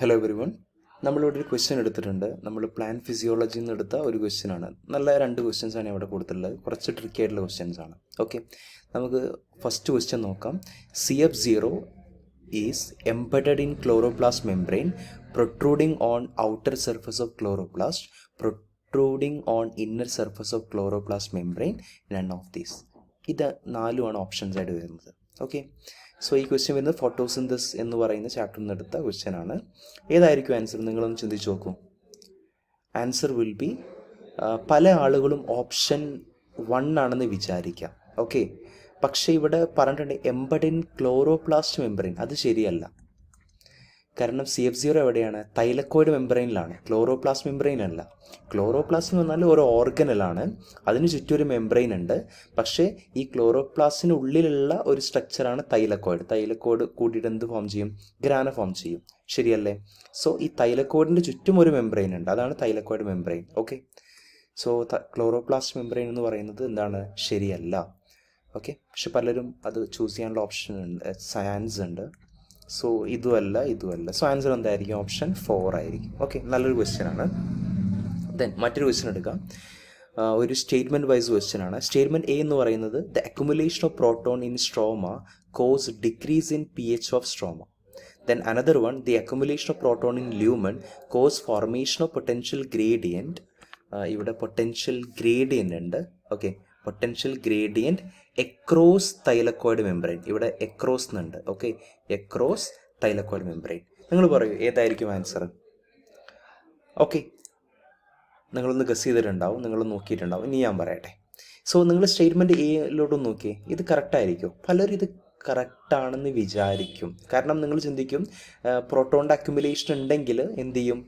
Hello every one. നമ്മളിവിടെ ഒരു question എടുത്തിട്ടുണ്ട്. നമ്മൾ പ്ലാൻ ഫിസിയോളജിയിൽ നിന്ന് എടുത്ത ഒരു ക്വസ്റ്റ്യൻ ആണ്. നല്ല 2 ക്വസ്റ്റ്യൻസ് ആണ് ഇവിടെ കൊടുത്തിട്ടുള്ളത്. കുറച്ച് ട്രിക്കി ആയിട്ടുള്ള ക്വസ്റ്റ്യൻസ് ആണ്. ഓക്കെ, നമുക്ക് ഫസ്റ്റ് ക്വസ്റ്റ്യൻ നോക്കാം. CF0 is embedded in chloroplast membrane, protruding on outer surface of chloroplast, protruding on inner surface of chloroplast membrane, none of these. ഇത് 4 ഓപ്ഷൻസ് ആയിട്ട് വരുന്നത്. ഓക്കെ, സോ ഈ ക്വസ്റ്റ്യൻ വരുന്നത് photosynthesis എന്ന് പറയുന്ന ചാപ്റ്ററിൽ നിന്ന് എടുത്ത ക്വസ്റ്റ്യൻ ആണ്. ഏതായിരിക്കും ആൻസർ? നിങ്ങളൊന്ന് ചിന്തിച്ച് നോക്കൂ. ആൻസർ വിൽ ബി, പല ആളുകളും ഓപ്ഷൻ 1 ആണെന്ന് വിചാരിക്കാം. ഓക്കെ, പക്ഷേ ഇവിടെ പറഞ്ഞിട്ടുണ്ട് എംബഡ് ഇൻ ക്ലോറോപ്ലാസ്റ്റ് മെംബ്രെയിൻ. അത് ശരിയല്ല. കാരണം CF0 എവിടെയാണ്? തൈലക്കോയിഡ് മെംബ്രെയിനിലാണ്, ക്ലോറോപ്ലാസ്റ്റ് മെംബ്രെയിൻ അല്ല. ക്ലോറോപ്ലാസ്റ്റ് എന്ന് പറഞ്ഞാൽ ഒരു ഓർഗനലാണ്, അതിന് ചുറ്റും ഒരു മെംബ്രെയിൻ ഉണ്ട്. പക്ഷേ ഈ ക്ലോറോപ്ലാസ്റ്റിന് ഉള്ളിലുള്ള ഒരു സ്ട്രക്ചറാണ് തൈലക്കോയിഡ്. തൈലക്കോയിഡ് കൂടിയിട്ട് എന്ത് ഫോം ചെയ്യും? ഗ്രാന ഫോം ചെയ്യും. ശരിയല്ലേ? സോ ഈ തൈലക്കോയിഡിൻ്റെ ചുറ്റും ഒരു മെംബ്രെയിൻ ഉണ്ട്, അതാണ് thylakoid membrane. Okay, so chloroplast membrane എന്ന് പറയുന്നത് എന്താണ്? ശരിയല്ല. ഓക്കെ, പക്ഷെ പലരും അത് ചൂസ് ചെയ്യാനുള്ള ഓപ്ഷൻ ഉണ്ട്, ചാൻസ് ഉണ്ട്. സോ ഇതുമല്ല. സോ ആൻസർ എന്തായിരിക്കും? ഓപ്ഷൻ 4 ആയിരിക്കും. ഓക്കെ, നല്ലൊരു ക്വസ്റ്റ്യൻ ആണ്. ദെൻ മറ്റൊരു ക്വസ്റ്റ്യൻ എടുക്കാം. ഒരു സ്റ്റേറ്റ്മെൻറ്റ് വൈസ് ക്വസ്റ്റ്യൻ ആണ്. സ്റ്റേറ്റ്മെൻറ്റ് എ എന്ന് പറയുന്നത് the accumulation of proton in stroma cause decrease in pH of stroma. Then another one, the accumulation of proton in lumen cause formation of potential gradient. ഇവിടെ potential gradient ഉണ്ട്. Okay, potential gradient across thylakoid membrane. ഇവിടെ across എന്നുണ്ട്. Okay, across thylakoid membrane. നിങ്ങൾ പറയൂ ഏതായിരിക്കും answer? Okay, നിങ്ങളൊന്ന് guess ചെയ്തിട്ടുണ്ടാവും, നിങ്ങൾ നോക്കിയിട്ടുണ്ടാവും. ഇനി ഞാൻ പറയട്ടെ. സോ നിങ്ങൾ സ്റ്റേറ്റ്മെൻറ്റ് എയിലോട്ടൊന്ന് നോക്കിയേ. ഇത് കറക്റ്റായിരിക്കും? പലരും ഇത് കറക്റ്റാണെന്ന് വിചാരിക്കും. കാരണം നിങ്ങൾ ചിന്തിക്കും പ്രോട്ടോണിൻ്റെ അക്യുമുലേഷൻ ഉണ്ടെങ്കിൽ എന്ത് ചെയ്യും?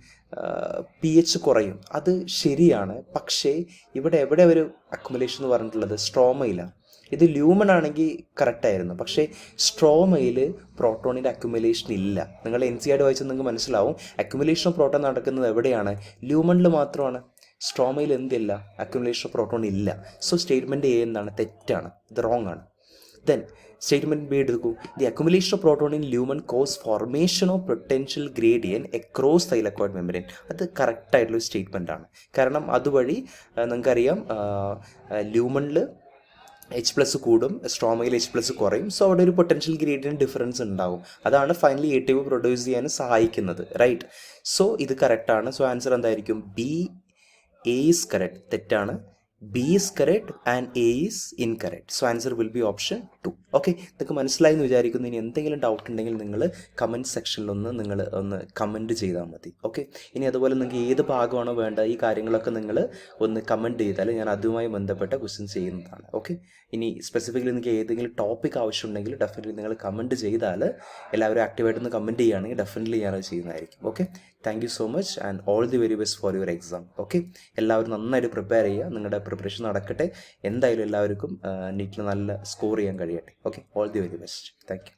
pH കുറയും. അത് ശരിയാണ്. പക്ഷേ ഇവിടെ എവിടെ ഒരു അക്യുമുലേഷൻ എന്ന് പറഞ്ഞിട്ടുള്ളത്? സ്ട്രോമയിലാണ്. ഇത് ലൂമൺ ആണെങ്കിൽ കറക്റ്റായിരുന്നു, പക്ഷേ സ്ട്രോമയിൽ പ്രോട്ടോണിൻ്റെ അക്യുമുലേഷൻ ഇല്ല. നിങ്ങൾ NCERT വായിച്ചാൽ നിങ്ങൾക്ക് മനസ്സിലാവും അക്യുമുലേഷൻ ഓഫ് പ്രോട്ടോൺ നടക്കുന്നത് എവിടെയാണ്? ലൂമണിൽ മാത്രമാണ്. സ്ട്രോമയിൽ എന്തില്ല? അക്യുമുലേഷൻ ഓഫ് പ്രോട്ടോൺ ഇല്ല. സോ സ്റ്റേറ്റ്മെൻറ്റ് എ എന്താണ്? തെറ്റാണ്, ഇത് റോങ് ആണ്. ദെൻ സ്റ്റേറ്റ്മെൻറ്റ് ബി എടുക്കൂ. The accumulation of proton in lumen cause formation of potential gradient across thylakoid membrane. അത് കറക്റ്റായിട്ടുള്ളൊരു സ്റ്റേറ്റ്മെൻ്റ് ആണ്. കാരണം അതുവഴി നിങ്ങൾക്കറിയാം ലൂമണിൽ H+ കൂടും, സ്ട്രോമയിൽ H+ കുറയും. സോ അവിടെ ഒരു പൊട്ടൻഷ്യൽ ഗ്രേഡിയൻറ്റ് ഡിഫറൻസ് ഉണ്ടാവും. അതാണ് ഫൈനലി ATP പ്രൊഡ്യൂസ് ചെയ്യാൻ സഹായിക്കുന്നത്. റൈറ്റ്? സോ ഇത് കറക്റ്റാണ്. സോ ആൻസർ എന്തായിരിക്കും? B, A is correct. തെറ്റാണ്. B is correct and A is incorrect. So answer will be option 2. Okay, ഇതൊക്കെ മനസ്സിലായി എന്ന് വിചാരിക്കുന്നു. ഇനി എന്തെങ്കിലും ഡൗട്ട് ഉണ്ടെങ്കിൽ നിങ്ങൾ കമൻറ്റ് സെക്ഷനിലൊന്ന് നിങ്ങൾ ഒന്ന് കമൻറ്റ് ചെയ്താൽ മതി. ഓക്കെ, ഇനി അതുപോലെ നിങ്ങൾക്ക് ഏത് ഭാഗമാണോ വേണ്ട ഈ കാര്യങ്ങളൊക്കെ നിങ്ങൾ ഒന്ന് കമൻറ്റ് ചെയ്താൽ ഞാൻ അതുമായി ബന്ധപ്പെട്ട ക്വസ്റ്റ്യൻസ് ചെയ്യുന്നതാണ്. ഓക്കെ, ഇനി സ്പെസിഫിക്കലി നിങ്ങൾക്ക് ഏതെങ്കിലും ടോപ്പിക് ആവശ്യമുണ്ടെങ്കിൽ ഡെഫിനറ്റ്ലി നിങ്ങൾ കമൻറ്റ് ചെയ്താൽ, എല്ലാവരും ആക്റ്റീവായിട്ടൊന്ന് കമൻറ്റ് ചെയ്യുകയാണെങ്കിൽ ഡെഫിനറ്റ്ലി ഞാനത് ചെയ്യുന്നതായിരിക്കും. Okay, thank you so much and all the very best for your exam. Okay, എല്ലാവരും നന്നായിട്ട് പ്രിപ്പയർ ചെയ്യുക. നിങ്ങളുടെ പ്രിപ്പറേഷൻ നടക്കട്ടെ. എന്തായാലും എല്ലാവർക്കും നീറ്റിൽ നല്ല സ്കോർ ചെയ്യാൻ കഴിയട്ടെ. Okay, all the very best. Thank you.